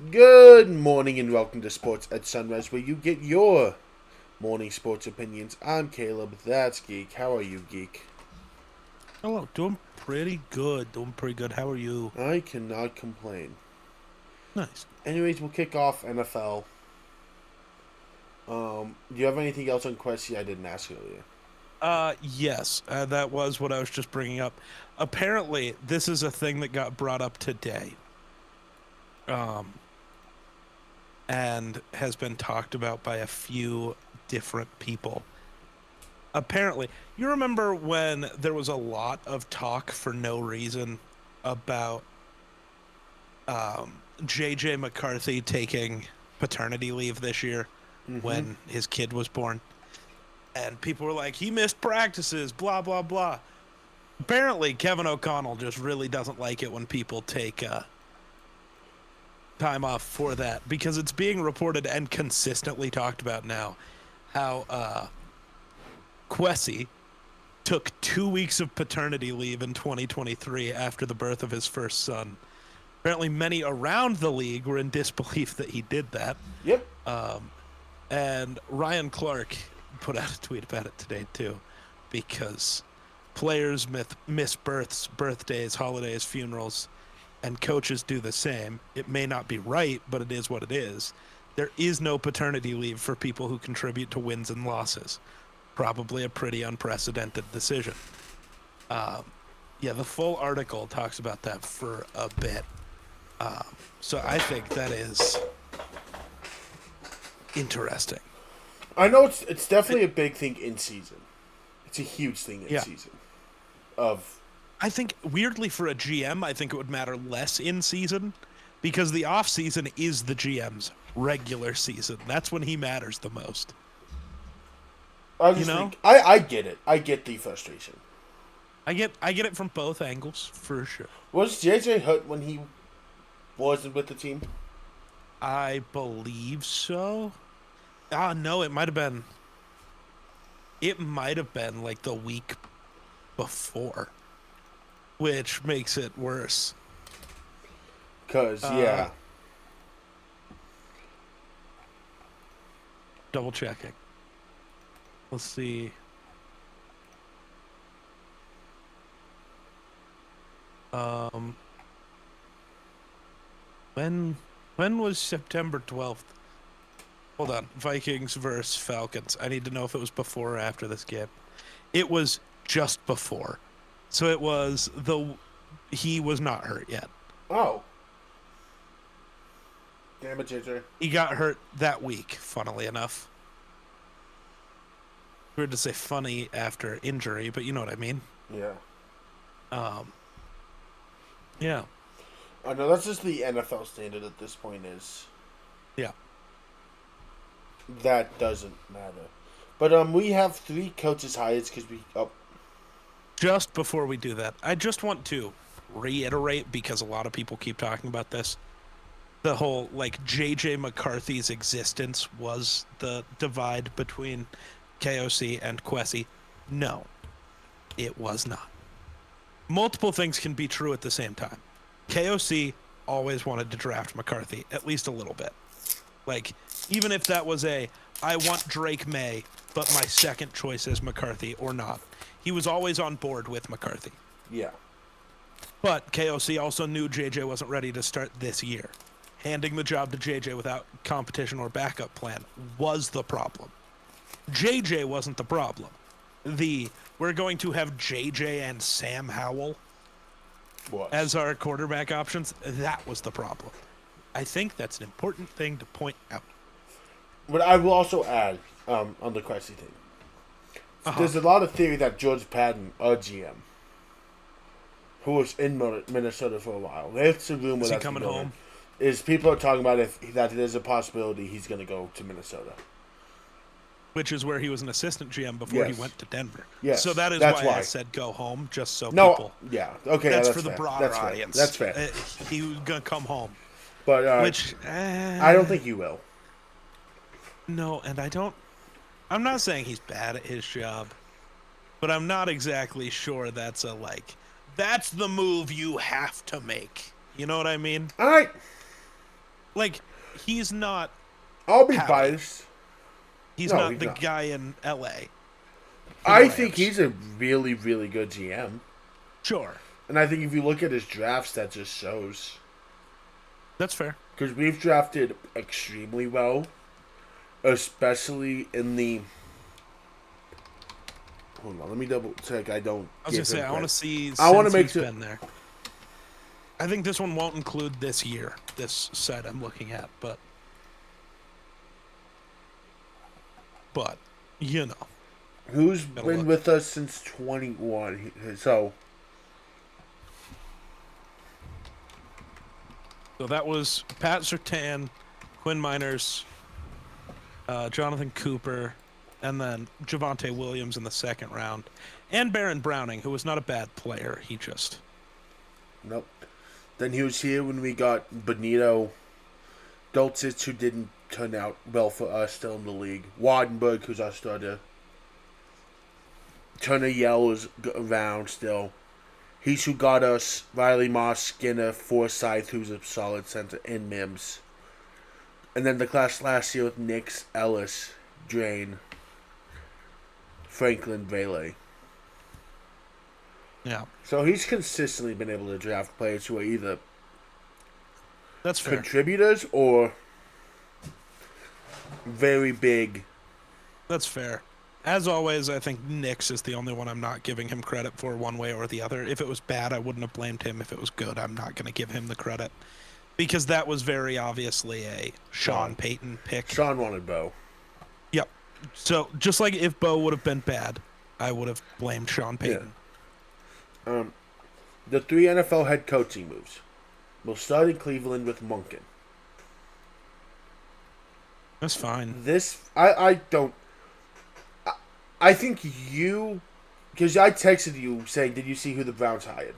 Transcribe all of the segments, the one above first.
Good morning and welcome to Sports at Sunrise, where you get your morning sports opinions. I'm Caleb, that's Geek. How are you, Geek? Hello, doing pretty good. Doing pretty good. How are you? I cannot complain. Nice. Anyways, we'll kick off NFL. Do you have anything else on Quessy I didn't ask earlier? Yes, that was what I was just bringing up. Apparently, this is a thing that got brought up today. Um, and has been talked about by a few different people. Apparently, you remember when there was a lot of talk for no reason about JJ McCarthy taking paternity leave this year Mm-hmm. when his kid was born? And people were like, he missed practices, blah, blah, blah. Apparently, Kevin O'Connell just really doesn't like it when people take time off for that because it's being reported and consistently talked about now how Quessy took 2 weeks of paternity leave in 2023 after the birth of his first son. Apparently, many around the league were in disbelief that he did that. Yep. Um, and Ryan Clark put out a tweet about it today, too, because players miss births, birthdays, holidays, funerals, and coaches do the same. It may not be right, but it is what it is. There is no paternity leave for people who contribute to wins and losses. Probably a pretty unprecedented decision. Um, yeah, the full article talks about that for a bit. So I think that is interesting. I know it's definitely a big thing in season. It's a huge thing in Yeah. season. Of I think weirdly for a GM, I think it would matter less in season because the off season is the GM's regular season. That's when he matters the most. I You just know? think I get it. I get the frustration. I get it from both angles for sure. Was JJ hurt when he wasn't with the team? I believe so. Ah, no, it might have been like the week before, which makes it worse. Cause Uh yeah, Double checking. Let's see. Um when when was September 12th? Hold on. Vikings versus Falcons. I need to know if it was before or after this game. It was just before. So it was the he was not hurt yet. oh damn it, JJ. He got hurt that week, funnily enough. Weird to say funny after injury, but you know what I mean. Yeah. Um yeah. I know that's just the NFL standard at this point is Yeah. that doesn't matter. But we have three coaches hired because we Just before we do that, I just want to reiterate because a lot of people keep talking about this. The whole like JJ McCarthy's existence was the divide between KOC and Quessy. No, it was not. Multiple things can be true at the same time. KOC always wanted to draft McCarthy, at least a little bit. Like, even if that was I want Drake May, but my second choice is McCarthy or not. He was always on board with McCarthy. yeah But KOC also knew JJ wasn't ready to start this year. Handing the job to JJ without competition or backup plan was the problem. JJ wasn't the problem. We're going to have JJ and Sam Howell was. as our quarterback options. That was the problem. I think that's an important thing to point out. But I will also add on the Cressy thing. Uh-huh. There's a lot of theory that George Patton, a GM, who was in Minnesota for a while, it's a rumor Is he that's coming going home? is people are talking about if that there's a possibility he's going to go to Minnesota. Which is where he was an assistant GM before he Yes. went to Denver. Yes. So that is That's why I why. said go home, just so No. people. Yeah. Okay. That's That's for the fair. broader That's fair. audience. That's fair. He was gonna come home, But which I don't think you will. no, and I don't. I'm not saying he's bad at his job, but I'm not exactly sure that's a like. That's the move you have to make. You know what I mean? All right. like he's not I'll be Howie. biased. He's No, not he's the not. guy in L.A. for the I think Rams. he's a really, really good GM. Sure, And I think if you look at his drafts, that just shows. that's fair. Because we've drafted extremely well, especially in the. Hold on, let me double check. I don't. I was gonna say I want to credit. see I want to since make he's sure. been there. I think this one won't include this year. This site I'm looking at, but you know, Who's gotta been look. with us since 21? So So that was Pat Surtain, Quinn Miners, Jonathan Cooper, and then Javonte Williams in the second round, and Baron Browning, who was not a bad player. He just nope. Then he was here when we got Benito, Dulcich, who didn't turn out well for us, still in the league. Wadenberg, who's our starter. Turner Yell is around still. He's who got us Riley Moss, Skinner, Forsyth, who's a solid center, and Mims. And then the class last year with Nix, Ellis, Drain, Franklin, Vele. yeah, So he's consistently been able to draft players who are either that's fair. contributors or very big. That's fair. As always, I think Nix is the only one I'm not giving him credit for one way or the other. If it was bad, I wouldn't have blamed him. If it was good, I'm not going to give him the credit. Because that was very obviously a Sean Payton pick. Sean wanted Bo. Yep. So, just like if Bo would have been bad, I would have blamed Sean Payton. The 3 NFL head coaching moves. We'll start in Cleveland with Monken. That's fine. I don't. I think you, because I texted you saying, "Did you see who the Browns hired?"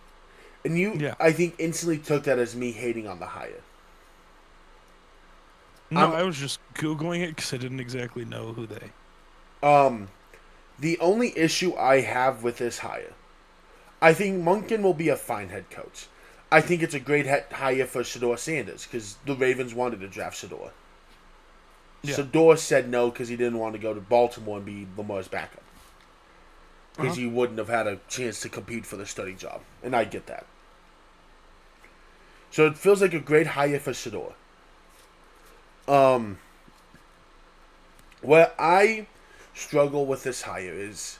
And you, Yeah. I think, instantly took that as me hating on the hire. No, I was just Googling it because I didn't exactly know who they... The only issue I have with this hire, I think Monken will be a fine head coach. I think it's a great hire for Shedeur Sanders because the Ravens wanted to draft Shedeur. Yeah. Shedeur said no because he didn't want to go to Baltimore and be Lamar's backup. Because he wouldn't have had a chance to compete for the starting job. And I get that. So it feels like a great hire for Shedeur. Where I struggle with this hire is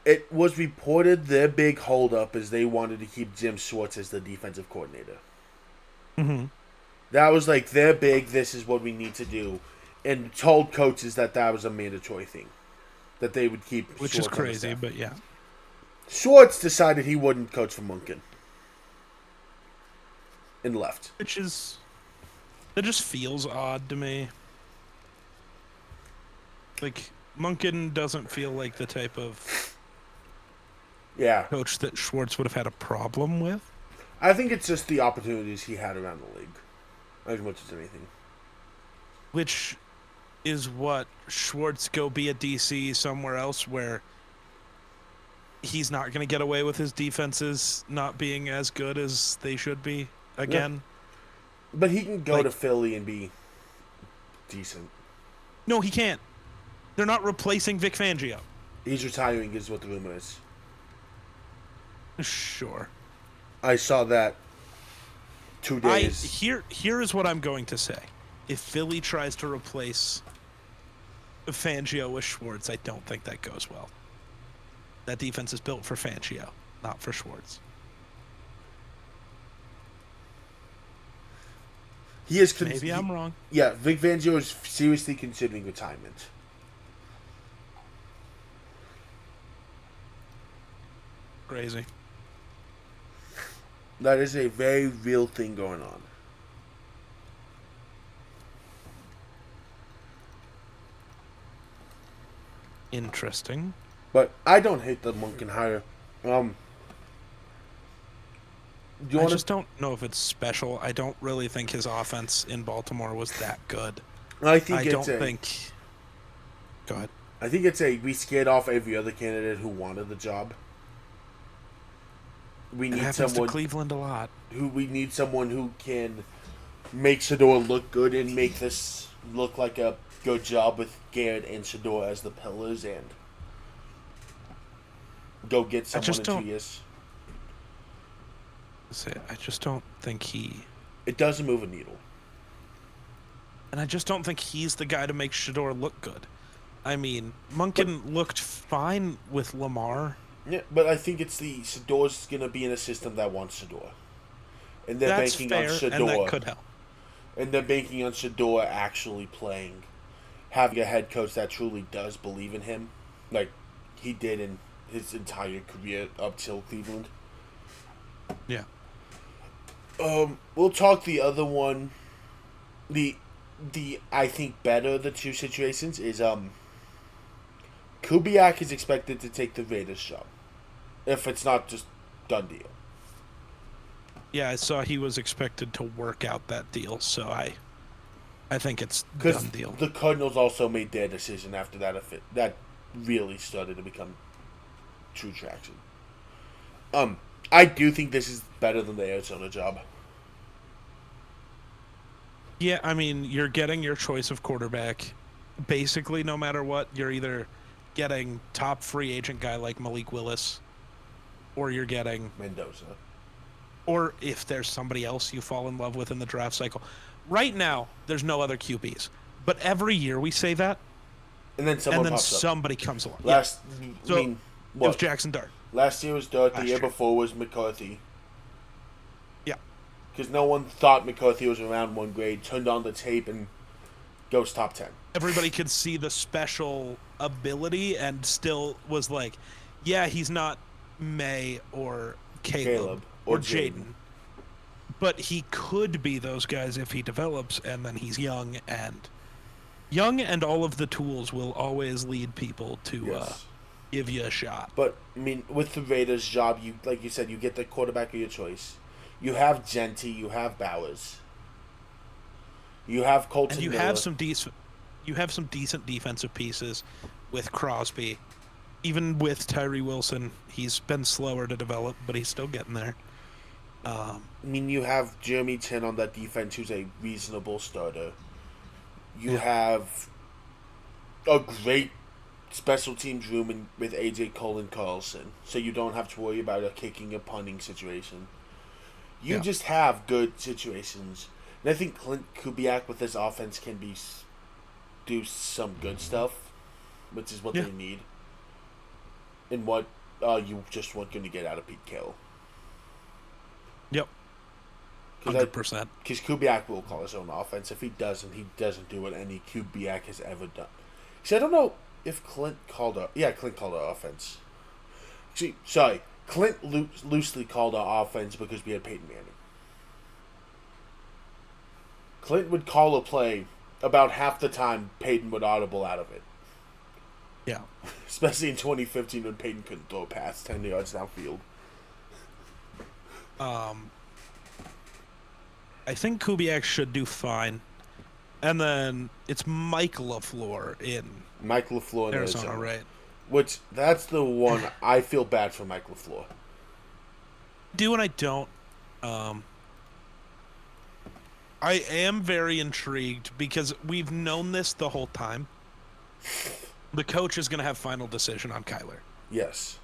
it was reported their big holdup is they wanted to keep Jim Schwartz as the defensive coordinator. Mm-hmm. That was like their big, this is what we need to do. And told coaches that was a mandatory thing. That they would keep Which Schwartz is crazy, but yeah. Schwartz decided he wouldn't coach for Monken. And left. Which is... That just feels odd to me. Like, Monken doesn't feel like the type of Yeah. coach that Schwartz would have had a problem with. I think it's just the opportunities he had around the league. As much as anything. Which is what Schwartz go be a DC somewhere else where he's not going to get away with his defenses not being as good as they should be again. But he can go Like- to Philly and be decent. No, he can't. They're not replacing Vic Fangio. He's retiring is what the rumor is. Sure. I saw that 2 days. Here is what I'm going to say. If Philly tries to replace Fangio with Schwartz, I don't think that goes well. That defense is built for Fangio, not for Schwartz. He is Maybe I'm wrong. Yeah, Vic Fangio is seriously considering retirement. Crazy. That is a very real thing going on. Interesting. But I don't hate the Monken hire. Do you I want just don't know if it's special. I don't really think his offense in Baltimore was that good. I think I it's don't a. think. Go ahead. I think it's a. We scared off every other candidate who wanted the job. We It need happens someone to Cleveland a lot. who we need someone who can make Shador look good and make this look like a good job with Garrett and Shador as the pillars and go get I someone just in don't 2 years. I just don't think he, It doesn't move a needle. and I just don't think he's the guy to make Shador look good. I mean, Monken looked fine with Lamar. Yeah, but I think it's the Shador's gonna be in a system that wants Shador, and they're That's banking fair, on Shador, and that could help. and they're banking on Shador actually playing, having a head coach that truly does believe in him, like he did in his entire career up till Cleveland. Yeah. We'll talk the other one. The I think better of the two situations is Kubiak is expected to take the Raiders job, if it's not just done deal. Yeah, I saw he was expected to work out that deal, so I think it's Because done deal. the Cardinals also made their decision after that. If that really started to become true traction. I do think this is better than the Arizona job. Yeah, I mean, you're getting your choice of quarterback. Basically, no matter what, you're either getting top free agent guy like Malik Willis, or you're getting, Mendoza. or if there's somebody else you fall in love with in the draft cycle. Right now, there's no other QBs, but every year we say that, And then someone and then pops up. somebody comes along. Last, So, I mean, It was what? Jackson Dart. Last year was Dart. The Last year year. before was McCarthy. Yeah. Because no one thought McCarthy was around one grade. Turned on the tape and goes top 10. Everybody could see the special ability and still was like, yeah, he's not May or Caleb or or Jaden. Jaden. But he could be those guys if he develops, and then he's young, and all of the tools will always lead people to Yes. give you a shot. But I mean, with the Raiders' job, you like you said, you get the quarterback of your choice. You have Genty, you have Bowers, you have Colton. And you Miller. have some decent defensive pieces with Crosby. Even with Tyree Wilson, he's been slower to develop, but he's still getting there. I mean, you have Jeremy Chin on that defense, who's a reasonable starter. You have a great special teams room with AJ Cole and Carlson, so you don't have to worry about a kicking and punting situation. You just have good situations, and I think Clint Kubiak with this offense can do some good stuff, which is what they need, and what you just weren't going to get out of Pete Carroll. Yep. 100%. Because Kubiak will call his own offense. If he doesn't, he doesn't do what any Kubiak has ever done. See, I don't know if Clint called our offense. See, sorry, Clint loosely called our offense because we had Peyton Manning. Clint would call a play about half the time Peyton would audible out of it. Yeah. Especially in 2015 when Peyton couldn't throw a pass 10 yards downfield. I think Kubiak should do fine. And then it's Mike LaFleur in Mike LaFleur in Arizona, right? Which, that's the one I feel bad for Mike LaFleur. Do and I don't. I am very intrigued because we've known this the whole time. The coach is going to have final decision on Kyler. Yes.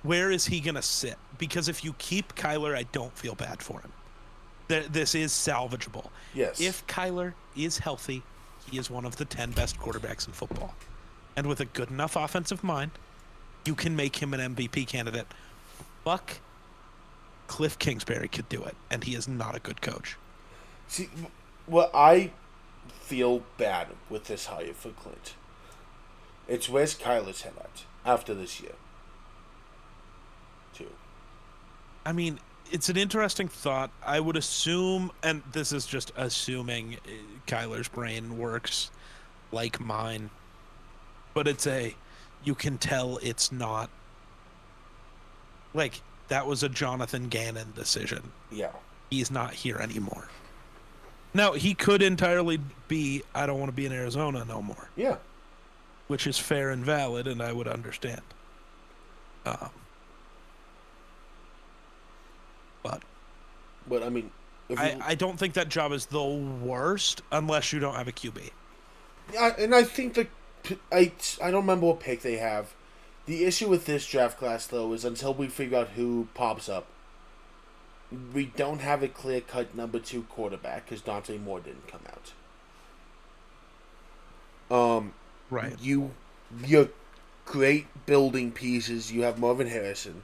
Where is he going to sit? Because if you keep Kyler, I don't feel bad for him. This is salvageable. Yes. If Kyler is healthy, he is one of the 10 best quarterbacks in football. And with a good enough offensive mind, you can make him an MVP candidate. Fuck, Cliff Kingsbury could do it, and he is not a good coach. See, what I feel bad with this hire for Clint, it's where's Kyler's head at after this year? Too. I mean, it's an interesting thought. I would assume, and this is just assuming Kyler's brain works like mine, but you can tell it's not, like, that was a Jonathan Gannon decision. Yeah. He's not here anymore. Now, he could entirely be, I don't want to be in Arizona no more. Yeah. Which is fair and valid, and I would understand. But But I mean, if you, I don't think that job is the worst unless you don't have a QB. and I think I don't remember what pick they have. The issue with this draft class though is until we figure out who pops up, we don't have a clear cut number 2 quarterback because Dante Moore didn't come out. Right. Your great building pieces. You have Marvin Harrison.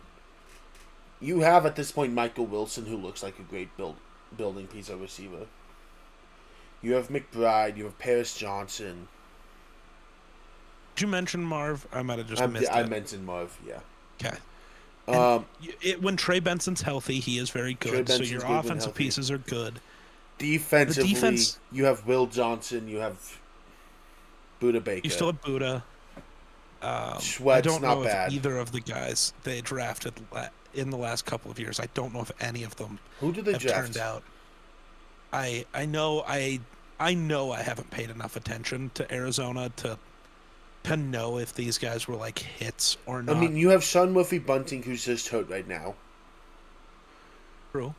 You have at this point Michael Wilson, who looks like a great building piece of receiver. You have McBride. You have Paris Johnson. Did you mention Marv? I might have just missed I it. mentioned Marv. Yeah. Okay. When Trey Benson's healthy, he is very good. So your offensive pieces are good. Defensively, you have Will Johnson. You have Buda Baker. You still have Buda. Sweat's I don't not know bad. if either of the guys they drafted in the last couple of years. I don't know if any of them Who did they have draft? turned out. I know I haven't paid enough attention to Arizona to know if these guys were like hits or not. I mean, you have Sean Murphy Bunting, who's just hurt right now. True.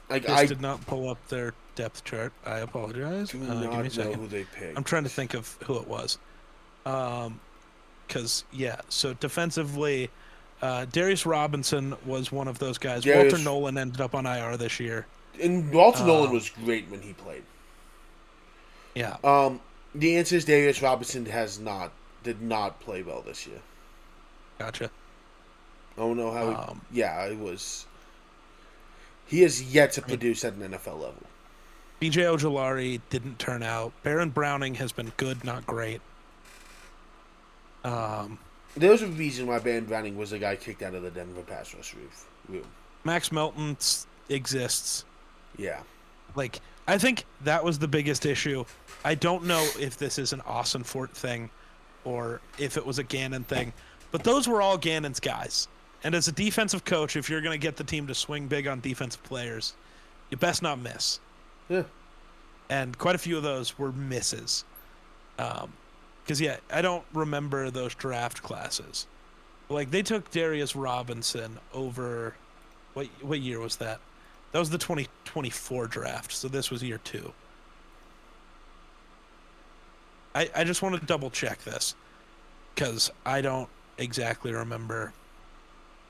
Like I did not pull up their depth chart. I apologize. do Give not me a know second. who they picked. I'm trying to think of who it was. Because so defensively, Darius Robinson was one of those guys. Walter Nolan ended up on IR this year. And Walter Nolan was great when he played. Yeah. The answer is Darius Robinson did not play well this year. Gotcha. I don't know how. It was. He has yet to produce at an NFL level. BJ Ojolari didn't turn out. Baron Browning has been good, not great. There's a reason why Baron Browning was the guy kicked out of the Denver pass rush room. Max Melton exists. Yeah. Like, I think that was the biggest issue. I don't know if this is an Austin Fort thing or if it was a Gannon thing, but those were all Gannon's guys. And as a defensive coach, if you're going to get the team to swing big on defensive players, you best not miss. Yeah. And quite a few of those were misses. Because, I don't remember those draft classes. Like, they took Darius Robinson over... What year was that? That was the 2024 draft, so this was year 2. I just want to double-check this, because I don't exactly remember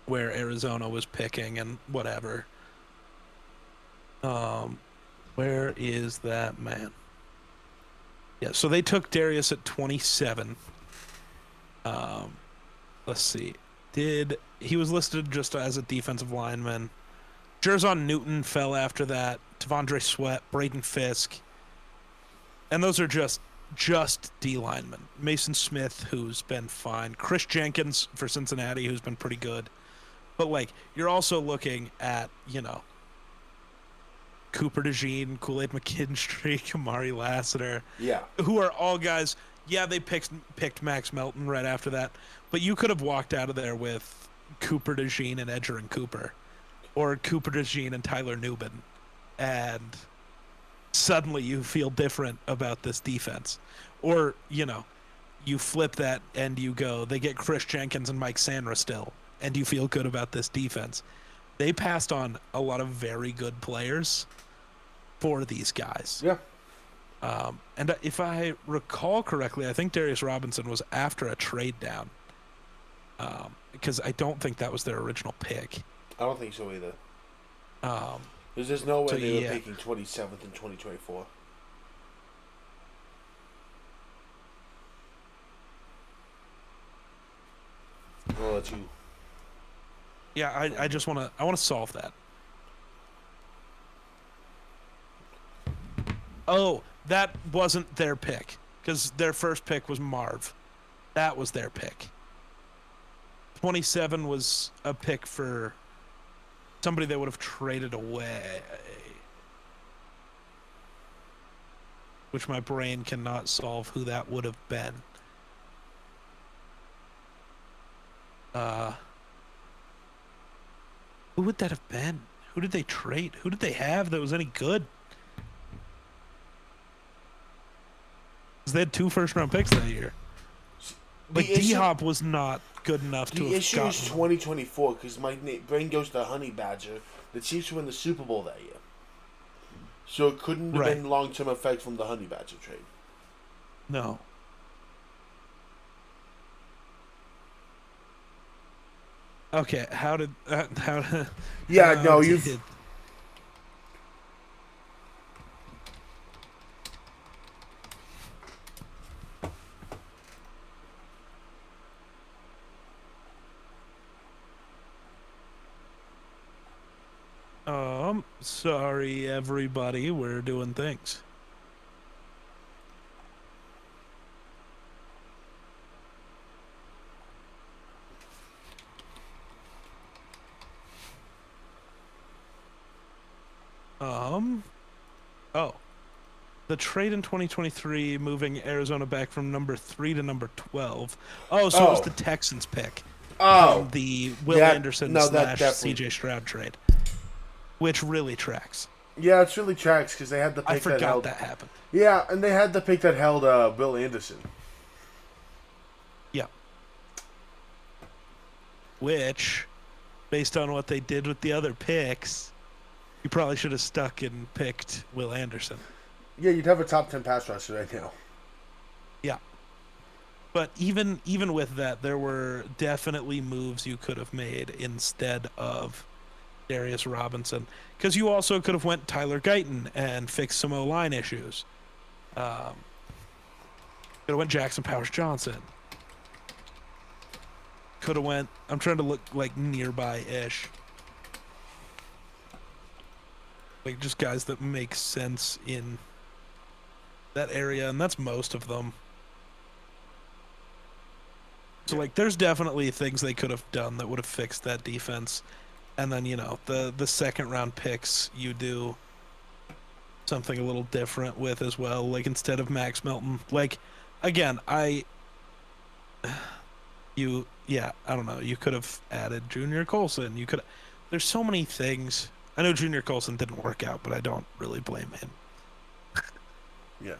where Arizona was picking and whatever. Where is that man? Yeah, so they took Darius at 27. Let's see. He was listed just as a defensive lineman. Jerzon Newton fell after that. T'Vondre Sweat, Braden Fisk. And those are just D linemen. Mason Smith, who's been fine. Chris Jenkins for Cincinnati, who's been pretty good. But, like, you're also looking at, Cooper DeJean, Kool-Aid McKinstry, Amari Lassiter. Yeah. Who are all guys, they picked Max Melton right after that. But you could have walked out of there with Cooper DeJean and Edgerrin Cooper. Or Cooper DeJean and Tyler Nubin. And suddenly you feel different about this defense. Or, you flip that and you go, they get Chris Jenkins and Mike Sandra still. And you feel good about this defense. They passed on a lot of very good players for these guys. Yeah. And if I recall correctly, I think Darius Robinson was after a trade down. Because I don't think that was their original pick. I don't think so either. There's no way they were picking 27th in 2024. I'll let you. Yeah, I just want to solve that. Oh, that wasn't their pick because their first pick was Marv. That was their pick. 27 was a pick for somebody they would have traded away, which my brain cannot solve who that would have been. Who would that have been? Who did they trade? Who did they have that was any good? Because they had 2 first-round picks that year. Like D-Hop was not good enough to The have issue is gotten. 2024 because my brain goes to Honey Badger. The Chiefs win the Super Bowl that year, so it couldn't have Right. been long-term effect from the Honey Badger trade. No. Okay, how did Yeah, how no, did- you've. Sorry everybody, we're doing things. Oh. The trade in 2023 moving Arizona back from number 3 to number 12. Oh, so it was Oh. the Texans pick. Oh, The Will that- Anderson no, that slash definitely- CJ Stroud trade. Which really tracks. yeah, it's really tracks because they had the pick I that forgot held. that happened. Yeah, and they had the pick that held Bill Anderson. Yeah. Which, based on what they did with the other picks, you probably should have stuck and picked Will Anderson. Yeah, you'd have a top 10 pass rusher right now. Yeah. But even with that, there were definitely moves you could have made instead of Darius Robinson, because you also could have went Tyler Guyton and fixed some O-line issues. Could have went Jackson Powers Johnson. Could have went. I'm trying to look like nearby-ish, like just guys that make sense in that area, and that's most of them. So like, there's definitely things they could have done that would have fixed that defense. And then, you know, the second round picks, you do something a little different with as well. Like, instead of Max Melton, like, again, I don't know. You could have added Junior Colson. You could. There's so many things. I know Junior Colson didn't work out, but I don't really blame him. Yeah.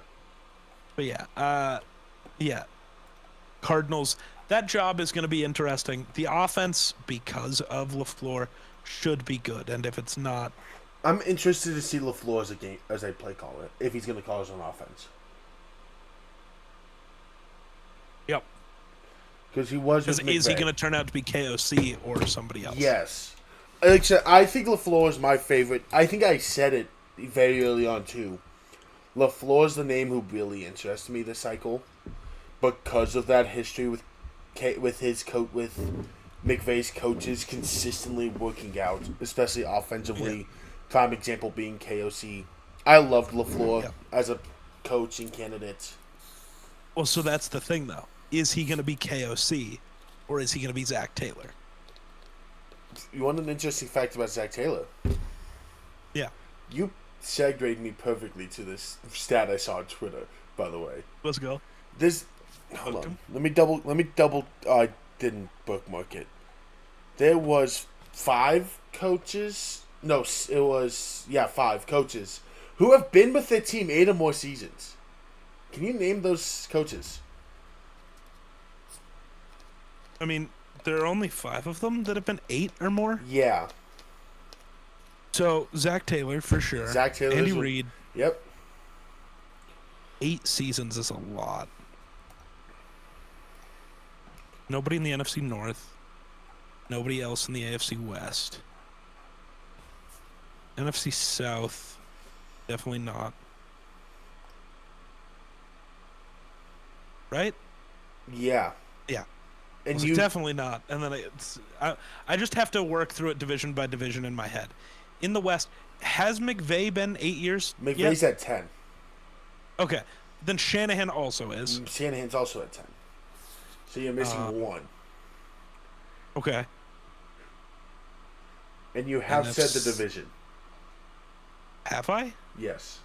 But yeah. Cardinals. That job is going to be interesting. The offense, because of LaFleur, should be good, and if it's not, I'm interested to see LaFleur as a play caller, if he's going to call his own offense. yep. Because he was with Is he McVay. going to turn out to be KOC or somebody else? Yes. Like I said, I think LaFleur is my favorite. I think I said it very early on, too. LaFleur is the name who really interests me this cycle. Because of that history with McVay's coaches consistently working out, especially offensively. Yeah. Prime example being KOC. I loved LaFleur Yeah. as a coaching candidate. Well, so that's the thing, though. Is he going to be KOC, or is he going to be Zach Taylor? You want an interesting fact about Zach Taylor? Yeah. You segued me perfectly to this stat I saw on Twitter, by the way. Let's go. This, hold on. Let me double. I didn't bookmark it. There was 5 coaches. No, it was 5 coaches who have been with their team 8 or more seasons. Can you name those coaches? I mean, there are only 5 of them that have been 8 or more. Yeah, So Zach Taylor for sure. Zach Taylor's Andy a- Reid. yep. 8 seasons is a lot. Nobody in the NFC North. Nobody else in the AFC West. NFC South. Definitely not. Right? Yeah, Yeah. and So you definitely not. And then I just have to work through it division by division in my head. In the West, has McVay been 8 years? McVay's yet? at 10. Okay. Then Shanahan also is. Shanahan's also at 10. So you're missing 1. Okay. And you have said the that's- division. Have I? Yes.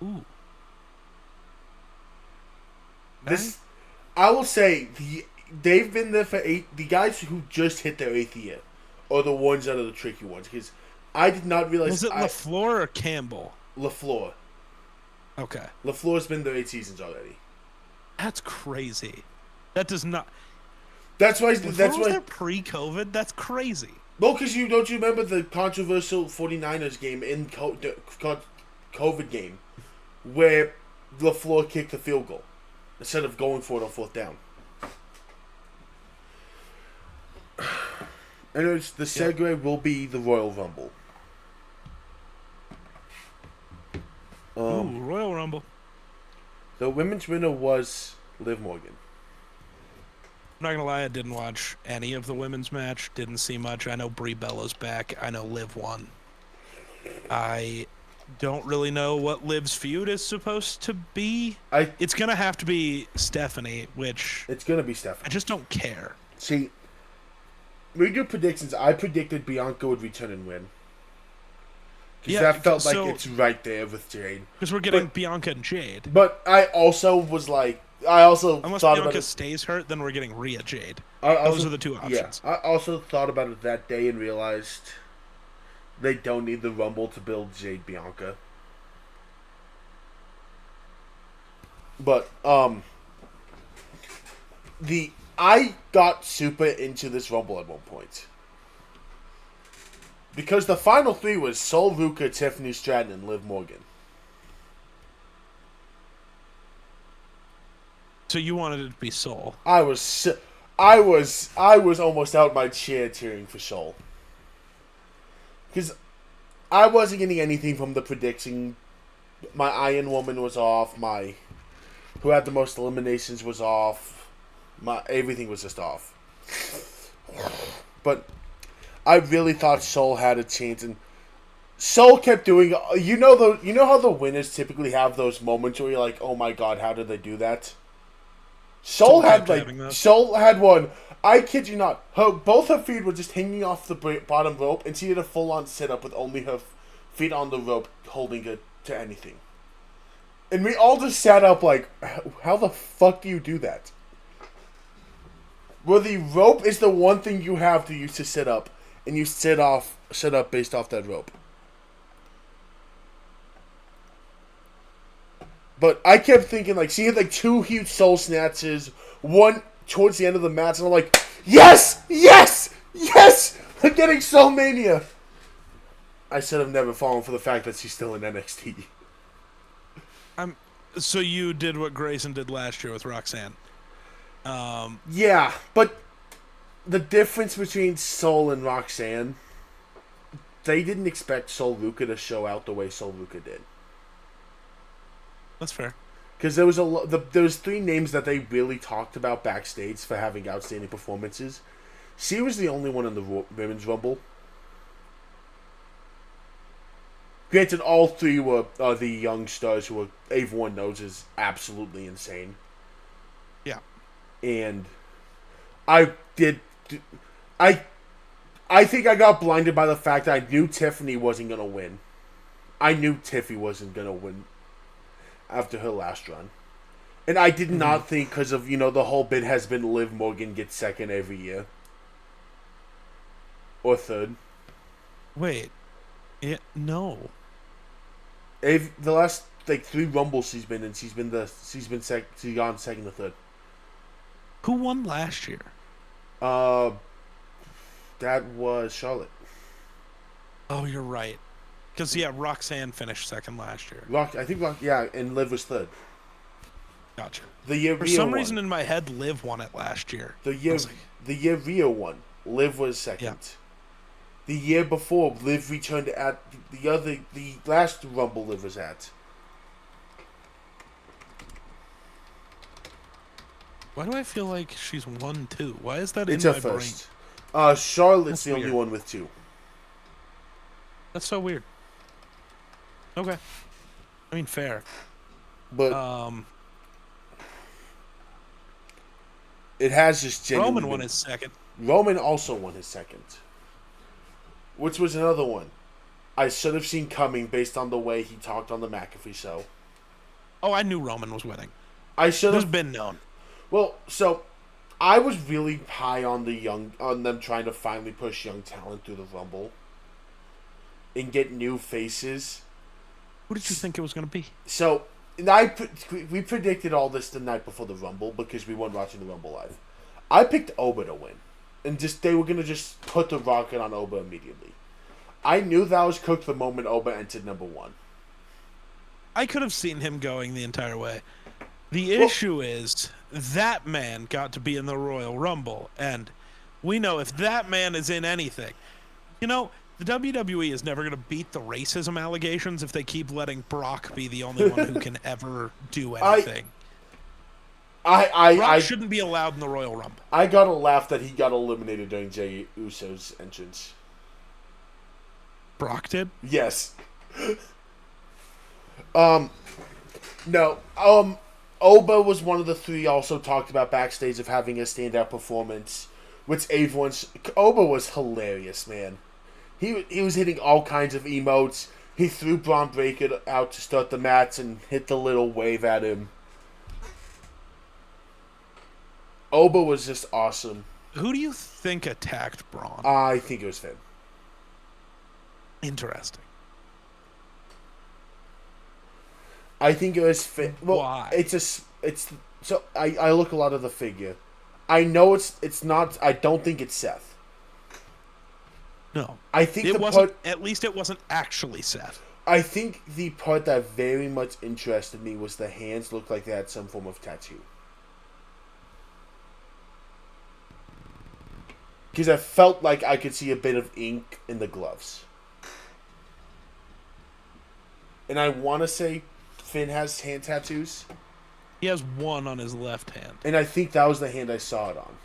Ooh. This, I will say, they've been there for 8. The guys who just hit their 8th year are the ones that are the tricky ones. Because I did not realize. Was it LaFleur or Campbell? LaFleur. Okay. LaFleur's been there 8 seasons already. That's crazy. That does not. That's why. That's That's was why. that pre-COVID? That's crazy. Well, because you don't you remember the controversial 49ers game in COVID game where LaFleur kicked the field goal instead of going for it on fourth down. Anyways, the segue will be the Royal Rumble. Ooh, Royal Rumble. The women's winner was Liv Morgan. I'm not gonna lie, I didn't watch any of the women's match. Didn't see much. I know Brie Bella's back. I know Liv won. I don't really know what Liv's feud is supposed to be. It's gonna have to be Stephanie, which it's gonna be Stephanie. I just don't care. See, we do predictions. I predicted Bianca would return and win. Because that felt like it's right there with Jade. Because we're getting Bianca and Jade. But I also was like, unless thought Bianca about it, stays hurt, then we're getting Rhea Jade. Also, those are the two options. Yeah, I also thought about it that day and realized they don't need the Rumble to build Jade Bianca. But I got super into this Rumble at one point. Because the final three was Sol Ruka, Tiffany Stratton, and Liv Morgan. So you wanted it to be Sol? I was almost out my chair cheering for Sol. Because I wasn't getting anything from the prediction. My Iron Woman was off. My who had the most eliminations was off. Everything was just off. But I really thought Sol had a chance, and Sol kept doing. You know how the winners typically have those moments where you're like, "Oh my god, how did they do that?" Sol had one. I kid you not. Both her feet were just hanging off the bottom rope, and she did a full-on sit-up with only her feet on the rope, holding it to anything. And we all just sat up like, "How the fuck do you do that?" Where the rope is the one thing you have to use to sit up. And you sit up based off that rope. But I kept thinking, like, she had, like, two huge soul snatches, one towards the end of the match, and I'm like, yes! Yes! Yes! I'm getting Soul Mania! I should have never fallen for the fact that she's still in NXT. So you did what Grayson did last year with Roxanne. Yeah, but the difference between Sol and Roxanne, they didn't expect Sol Ruka to show out the way Sol Ruka did. That's fair. Because there was three names that they really talked about backstage for having outstanding performances. She was the only one in the Women's Rumble. Granted, all three were the young stars who everyone knows is absolutely insane. Yeah. And I think I got blinded by the fact that I knew Tiffany wasn't going to win. I knew Tiffy wasn't going to win after her last run. And I did not think, because of, the whole bit has been Liv Morgan gets second every year. Or third. Wait. Yeah, no. The last, 3 Rumbles she's been in, she's gone second or third. Who won last year? That was Charlotte. Oh, you're right. Because, Roxanne finished second last year. And Liv was third. Gotcha. The year For Rhea some won. reason in my head, Liv won it last year. The year Rhea won, Liv was second. Yeah. The year before, Liv returned at the last Rumble Liv was at. Why do I feel like she's won 2? Why is that it's in my first. brain? Charlotte's the only one with 2. That's so weird. Okay. I mean, fair. But it has just genuinely Roman won his second. Roman also won his second. Which was another one I should have seen coming based on the way he talked on the McAfee show. Oh, I knew Roman was winning. I should have been known. Well, so I was really high on them trying to finally push young talent through the Rumble and get new faces. Who did you think it was going to be? So we predicted all this the night before the Rumble because we weren't watching the Rumble live. I picked Oba to win, and they were gonna just put the rocket on Oba immediately. I knew that was cooked the moment Oba entered number 1. I could have seen him going the entire way. The issue is that man got to be in the Royal Rumble, and we know if that man is in anything, the WWE is never going to beat the racism allegations if they keep letting Brock be the only one who can ever do anything. Brock shouldn't be allowed in the Royal Rumble. I got a laugh that he got eliminated during Jey Uso's entrance. Brock did? Yes. No. Oba was one of the 3 also talked about backstage of having a standout performance, which Oba was hilarious, man. He was hitting all kinds of emotes. He threw Braun Breaker out to start the match and hit the little wave at him. Oba was just awesome. Who do you think attacked Braun? I think it was Finn. Interesting. I think it was Finn. Well, why? I look a lot of the figure. I know it's not. I don't think it's Seth. No, I think at least it wasn't actually Seth. I think the part that very much interested me was the hands looked like they had some form of tattoo. Because I felt like I could see a bit of ink in the gloves. And I want to say Finn has hand tattoos. He has one on his left hand. And I think that was the hand I saw it on.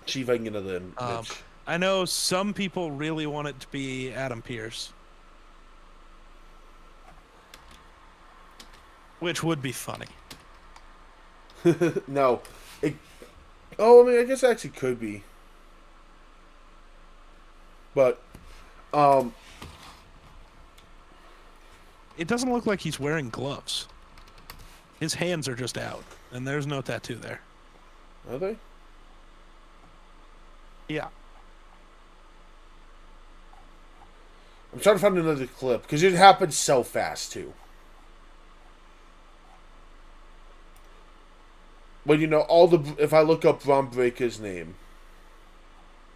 See if I can get another image. I know some people really want it to be Adam Pearce. Which would be funny. No. I guess it actually could be. But, it doesn't look like he's wearing gloves. His hands are just out, and there's no tattoo there. Are they? Yeah. I'm trying to find another clip, because it happened so fast, too. But, if I look up Braun Breaker's name...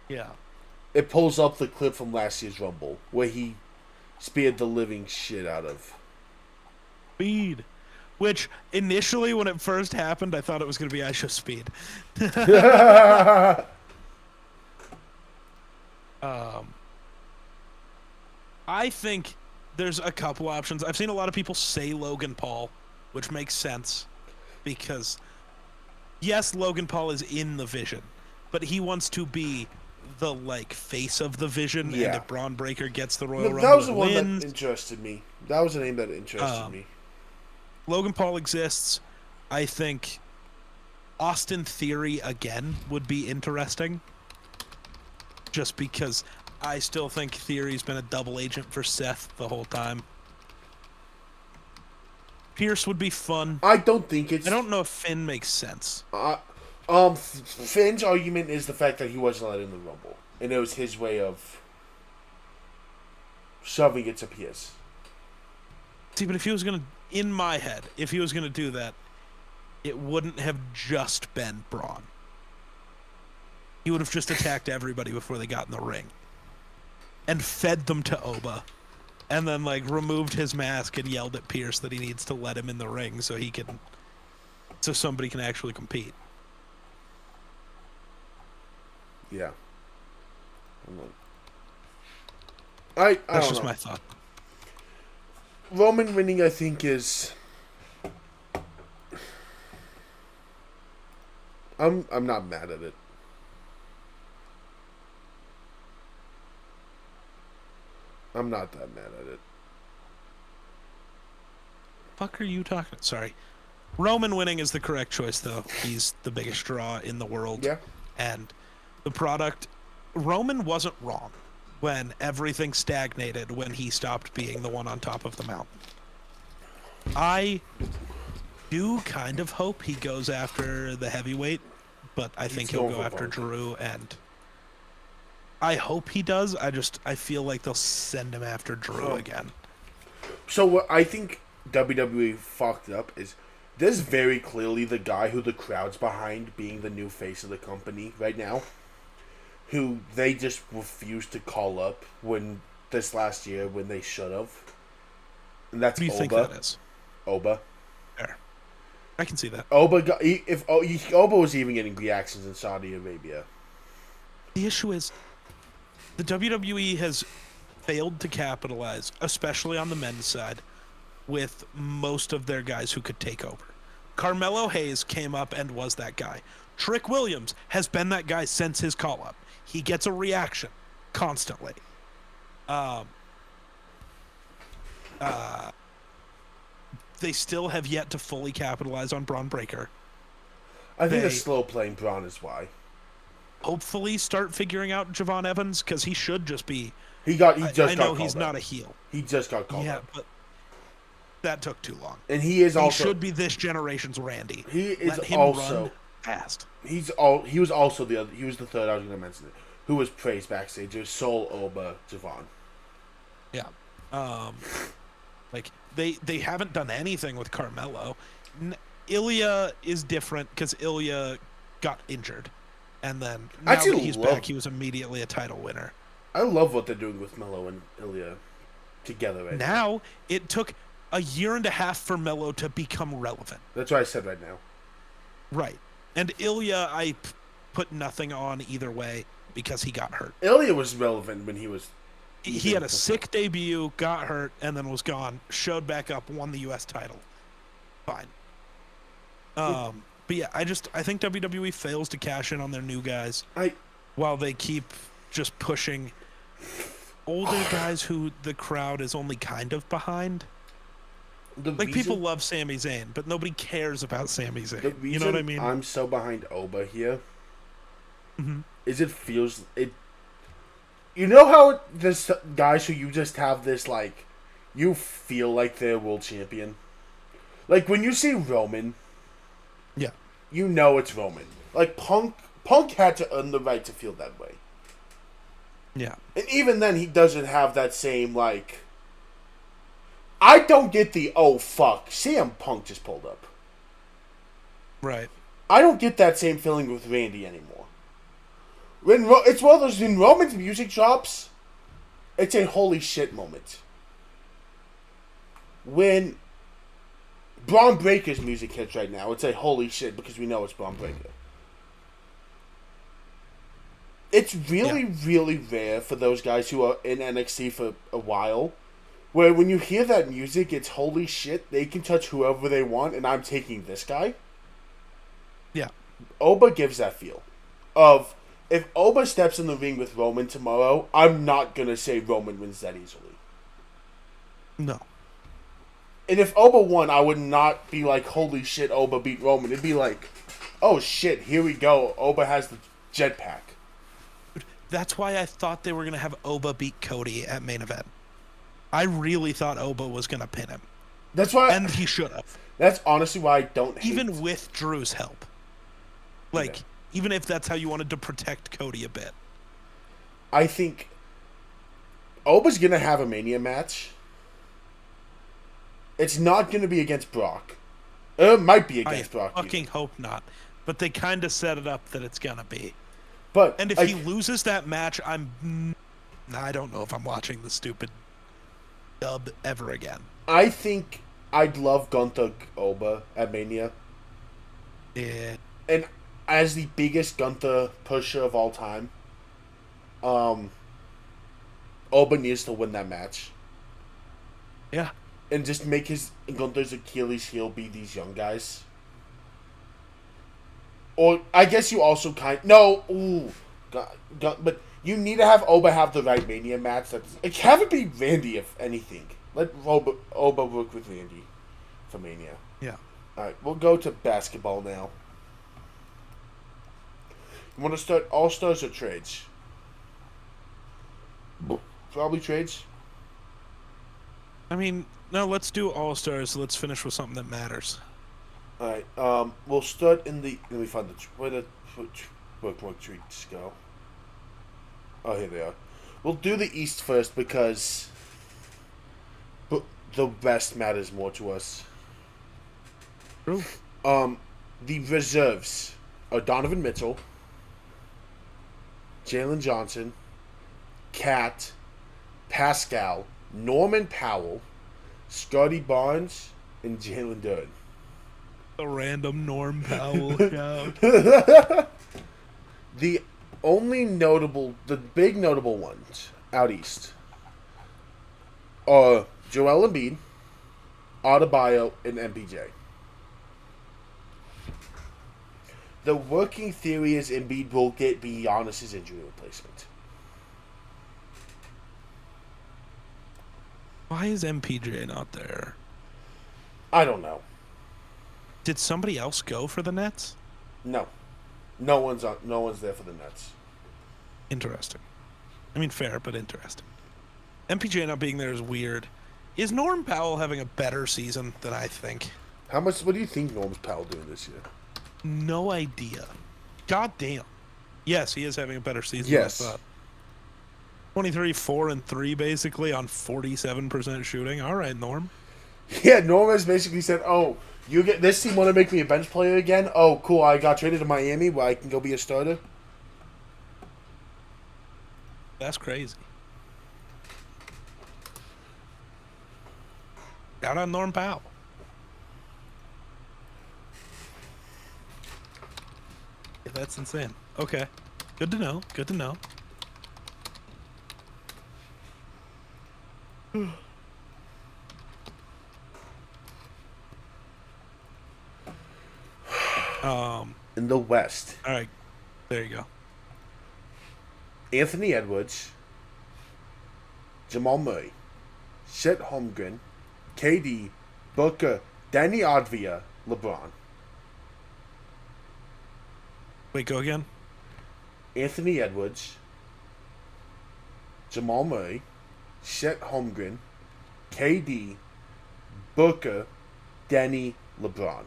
Yeah. It pulls up the clip from last year's Rumble, where he speared the living shit out of. Speed. Which, initially, when it first happened, I thought it was going to be Aisha Speed. I think there's a couple options. I've seen a lot of people say Logan Paul, which makes sense. Because, yes, Logan Paul is in the Vision, but he wants to be the face of the Vision, yeah. And if Braun Breaker gets the Royal Rumble, that was the one wins. that interested me. That was a name that interested me. Logan Paul exists. I think Austin Theory again would be interesting, just because I still think Theory's been a double agent for Seth the whole time. Pierce would be fun. I don't know if Finn makes sense. Finn's argument is the fact that he wasn't allowed in the Rumble, and it was his way of shoving it to Pierce. See, but if he was gonna, in my head, if he was gonna do that, it wouldn't have just been Braun. He would have just attacked everybody before they got in the ring, and fed them to Oba, and then removed his mask and yelled at Pierce that he needs to let him in the ring so somebody can actually compete. Yeah. That's just my thought. Roman winning, I think, is... I'm not mad at it. I'm not that mad at it. Fuck are you talking? Sorry. Roman winning is the correct choice, though. He's the biggest draw in the world. Yeah. And the product... Roman wasn't wrong when everything stagnated when he stopped being the one on top of the mountain. I do kind of hope he goes after the heavyweight, but I think he'll go after Drew, and I hope he does. I feel like they'll send him after Drew again. So what I think WWE fucked up is this very clearly the guy who the crowd's behind being the new face of the company right now, who they just refused to call up when this last year when they should have. And that's What do you Oba. think that is? Oba. There. I can see that. Oba got, if Oba was even getting reactions in Saudi Arabia. The issue is the WWE has failed to capitalize, especially on the men's side, with most of their guys who could take over. Carmelo Hayes came up and was that guy. Trick Williams has been that guy since his call-up. He gets a reaction constantly. They still have yet to fully capitalize on Braun Breaker. I think They- the slow playing Braun is why. Hopefully start figuring out Javon Evans, because he should just be... He just I got know called he's up. not a heel. He just got called Yeah, up. but that took too long. And he is He also should be this generation's Randy. he is Let him also run fast. he was also the third I was going to mention it, who was praised backstage. It was Sol, Oba, Javon. Yeah. Like they haven't done anything with Carmelo. Ilya is different because Ilya got injured, and then now Actually that he's love- back, he was immediately a title winner. I love what they're doing with Melo and Ilya together right now. Now it took a year and a half for Melo to become relevant. That's what I said right now. Right. And Ilya, I put nothing on either way because he got hurt. Ilya was relevant when he was. He had a sick debut, got hurt, and then was gone. Showed back up, won the U.S. title. Fine. But yeah, I think WWE fails to cash in on their new guys while they keep just pushing older guys who the crowd is only kind of behind. People love Sami Zayn, but nobody cares about Sami Zayn. The reason You know what I mean? I'm so behind Oba here is it feels it. You know how there's guys who you just have this like, you feel like they're world champion. Like when you see Roman, Yeah. you know it's Roman. Like Punk had to earn the right to feel that way. Yeah. And even then, he doesn't have that same, like... I don't get the, oh, fuck, CM Punk just pulled up. Right. I don't get that same feeling with Randy anymore. It's one of those, when Roman's music drops, it's a holy shit moment. When Braun Breaker's music hits right now, it's a holy shit because we know it's Braun Breaker. It's really, really rare for those guys who are in NXT for a while, where when you hear that music, it's holy shit, they can touch whoever they want, and I'm taking this guy. Yeah. Oba gives that feel of, if Oba steps in the ring with Roman tomorrow, I'm not going to say Roman wins that easily. No. And if Oba won, I would not be like, holy shit, Oba beat Roman. It'd be like, oh shit, here we go. Oba has the jetpack. That's why I thought they were going to have Oba beat Cody at main event. I really thought Oba was going to pin him. That's why. And he should have. That's honestly why I don't hate. Even with Drew's help. Like, even if that's how you wanted to protect Cody a bit. I think Oba's going to have a Mania match. It's not going to be against Brock. It might be against Brock. I fucking hope not. But they kind of set it up that it's going to be. But And if he loses that match, I don't know if I'm watching the stupid dub ever again. I think I'd love Gunther Oba at Mania. Yeah. And as the biggest Gunther pusher of all time, Oba needs to win that match. Yeah. And just make Gunther's Achilles heel be these young guys. Or I guess you also but you need to have Oba have the right Mania match. Have it be Randy if anything. Let Oba work with Randy for Mania. Yeah. All right, we'll go to basketball now. You want to start All Stars or trades? Probably trades. I mean, no, let's do All-Stars. Let's finish with something that matters. All right. We'll start in the. Let me find where the work trades go. Oh, here they are. We'll do the East first because the West matters more to us. True. The reserves are Donovan Mitchell, Jalen Johnson, Cat, Pascal, Norman Powell, Scotty Barnes, and Jalen Duren. A random Norm Powell shout. The big notable ones out east are Joel Embiid, Adebayo, and MPJ. The working theory is Embiid will get Giannis' injury replacement. Why is MPJ not there? I don't know. Did somebody else go for the Nets? No. No one's there for the Nets. Interesting. I mean, fair, but interesting. MPJ not being there is weird. Is Norm Powell having a better season than I think? What do you think Norm Powell doing this year? No idea. God damn. Yes, he is having a better season yes. than I thought. 23, 4, and 3 basically on 47% shooting. All right, Norm. Yeah, Norm has basically said, "Oh, this team want to make me a bench player again? Oh, cool. I got traded to Miami where I can go be a starter." That's crazy. Shout out Norm Powell. Yeah, that's insane. Okay. Good to know. Good to know. In the West. All right. There you go. Anthony Edwards, Jamal Murray, Chet Holmgren, KD, Booker, Danny Advia, LeBron. Wait, go again? Anthony Edwards, Jamal Murray, Chet Holmgren, KD, Booker, Danny, LeBron.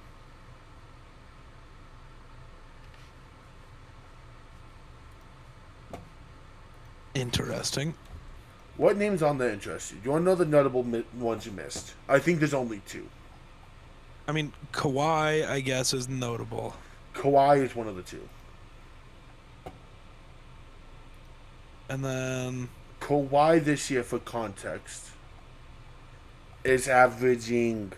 Interesting. What names on there interest you? Do you want to know the notable ones you missed? I think there's only two. I mean, Kawhi, I guess, is notable. Kawhi is one of the two. And then Kawhi this year, for context, is averaging...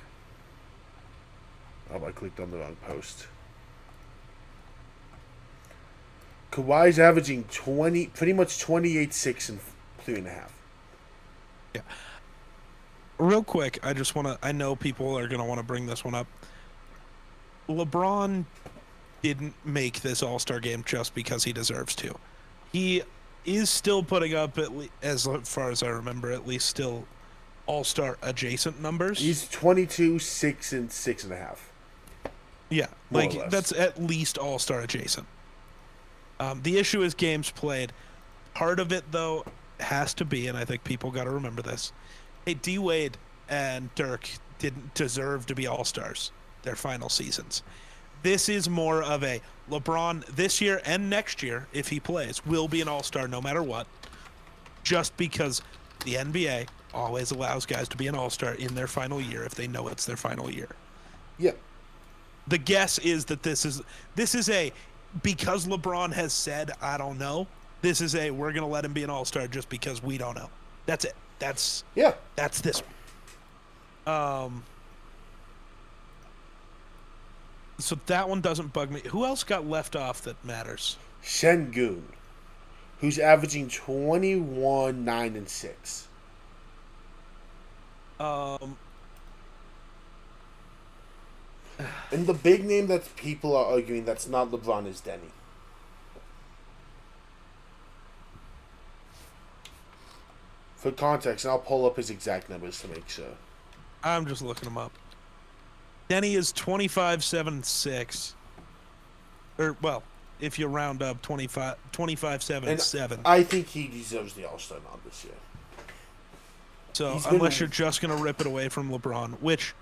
Oh, I clicked on the wrong post. Kawhi's averaging pretty much 28, 6, and 3.5. Yeah. Real quick, I know people are going to want to bring this one up. LeBron didn't make this All-Star game just because he deserves to. He is still putting up, as far as I remember, at least still All-Star adjacent numbers. He's 22, 6, and 6.5. Yeah, More like that's at least All-Star adjacent. The issue is games played. Part of it, though, has to be, and I think people got to remember this, hey, D-Wade and Dirk didn't deserve to be All-Stars their final seasons. This is more of a LeBron this year and next year, if he plays, will be an All-Star no matter what, just because the NBA always allows guys to be an All-Star in their final year if they know it's their final year. Yep. The guess is that this is a, because LeBron has said, I don't know, this is a, we're going to let him be an All-Star just because we don't know. That's it. That's this one. So that one doesn't bug me. Who else got left off that matters? Şengün, who's averaging 21, 9, and 6. And the big name that people are arguing that's not LeBron is Denny. For context, and I'll pull up his exact numbers to make sure. I'm just looking him up. Denny is 25, 7, 6. Or, well, if you round up 25, 7, and 7. I think he deserves the All-Star nod this year. So, unless you're just going to rip it away from LeBron, which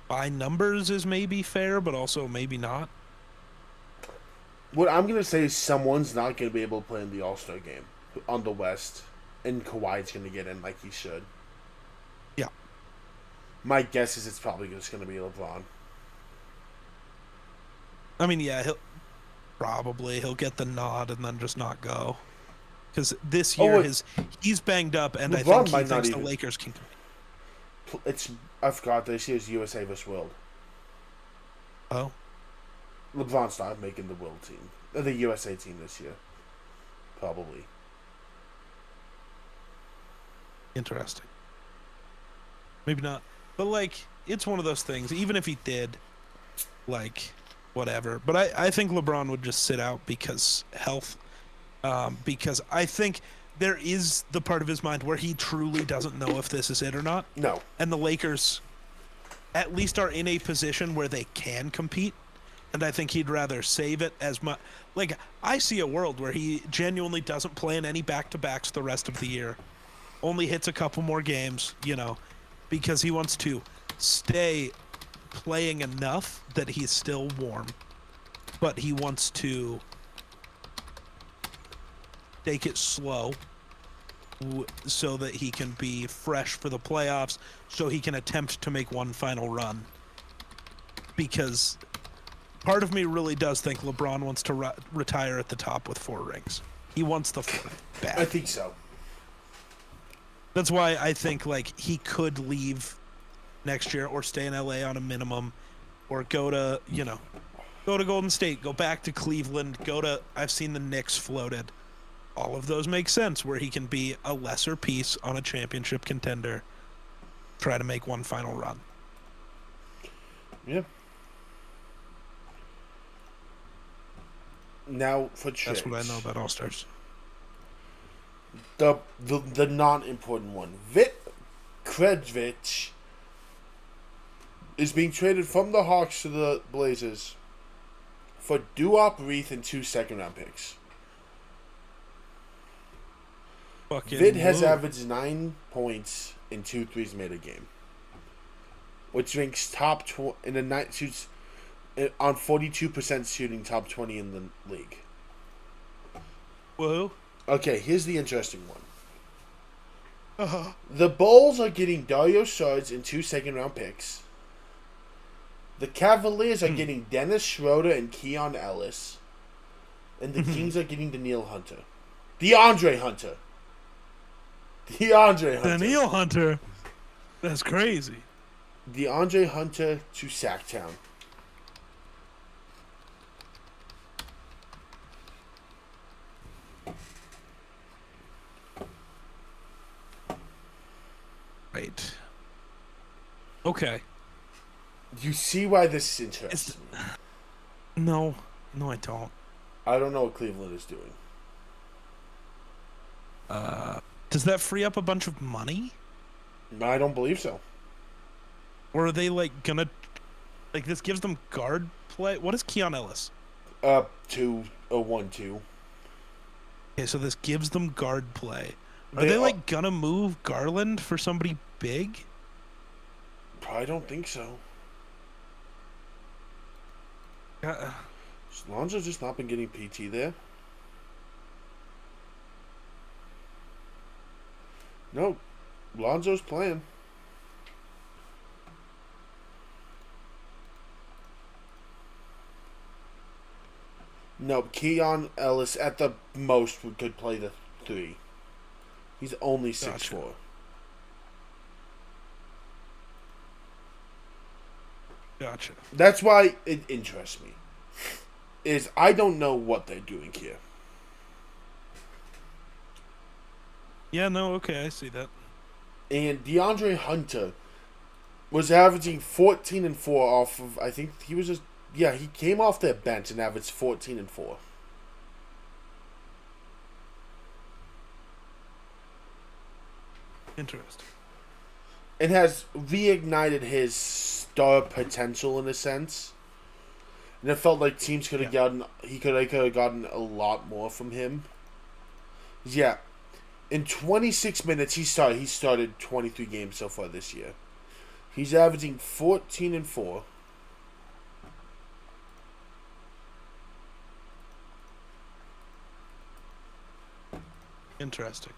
by numbers is maybe fair, but also maybe not. What I'm going to say is someone's not going to be able to play in the All-Star game. on the West, and Kawhi's going to get in like he should. Yeah. My guess is it's probably just going to be LeBron. I mean, yeah, he'll get the nod and then just not go. Because this year he's banged up, and LeBron I think he thinks the Lakers can. I forgot this year's USA vs. World. Oh. LeBron's not making the World team, the USA team this year, probably. Interesting. Maybe not, but like it's one of those things. Even if he did, like, whatever. But I think LeBron would just sit out because health. Because I think there is the part of his mind where he truly doesn't know if this is it or not. No. And the Lakers at least are in a position where they can compete. And I think he'd rather save it as much. Like, I see a world where he genuinely doesn't play in any back-to-backs the rest of the year. Only hits a couple more games, because he wants to stay playing enough that he's still warm. But he wants to take it slow so that he can be fresh for the playoffs, so he can attempt to make one final run. Because part of me really does think LeBron wants to retire at the top with 4 rings. He wants the 4th bad. I think so. That's why I think like he could leave next year or stay in LA on a minimum, or go to Golden State, go back to Cleveland, I've seen the Knicks floated. All of those make sense where he can be a lesser piece on a championship contender, try to make one final run. Yeah. Now for trades. That's what I know about All-Stars. The non-important one. Vit Krejci is being traded from the Hawks to the Blazers for Duop Reith and 2 second-round picks. Vid has averaged 9 points and 2 threes made a game, which ranks top in the night shoots on 42% shooting, top 20 in the league. Whoa. Okay, here's the interesting one. Uh-huh. The Bulls are getting Dario Saric and 2 second-round picks. The Cavaliers are getting Dennis Schroeder and Keon Ellis, and the Kings are getting DeAndre Hunter. DeAndre Hunter. Daniil Hunter. That's crazy. DeAndre Hunter to Sacktown. Right. Okay. You see why this is interesting? No, I don't. I don't know what Cleveland is doing. Does that free up a bunch of money? I don't believe so. Or are they gonna this gives them guard play? What is Keon Ellis? 1-2. Okay, so this gives them guard play. Are they gonna move Garland for somebody big? I don't think so. Lonzo's just not been getting PT there. No, Lonzo's playing. No, Keon Ellis at the most could play the 3. He's only 6'4". Gotcha. That's why it interests me. Is I don't know what they're doing here. Yeah, no, okay, I see that. And DeAndre Hunter was averaging 14 and 4 off of, I think he was he came off their bench and averaged 14 and 4. Interesting. It has reignited his star potential in a sense. And it felt like teams could have could have gotten a lot more from him. Yeah. In 26 minutes he started 23 games so far this year. He's averaging 14 and 4. Interesting.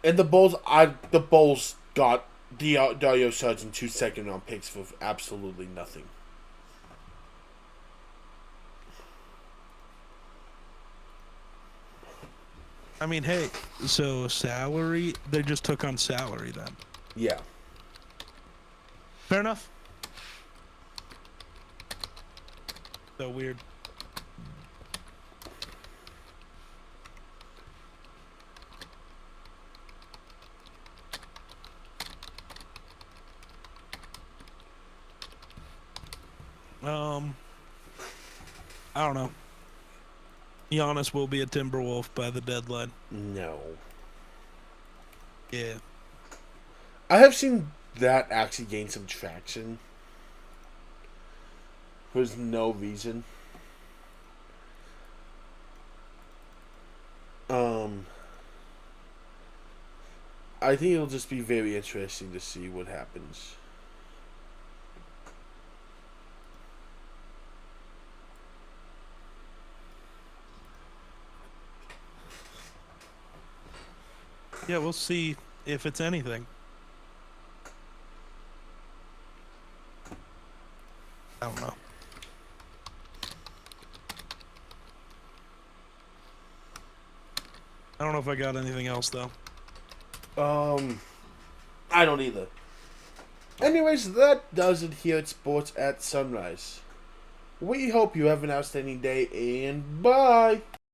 And the Bulls got Dario Suggs and 2 second-round picks for absolutely nothing. I mean, hey, so salary, they just took on salary then. Yeah. Fair enough. So weird. I don't know. Giannis will be a Timberwolf by the deadline. No. Yeah. I have seen that actually gain some traction. There's no reason. I think it'll just be very interesting to see what happens. Yeah, we'll see if it's anything. I don't know. I don't know if I got anything else though. I don't either. Anyways, that does it here at Sports at Sunrise. We hope you have an outstanding day, and bye!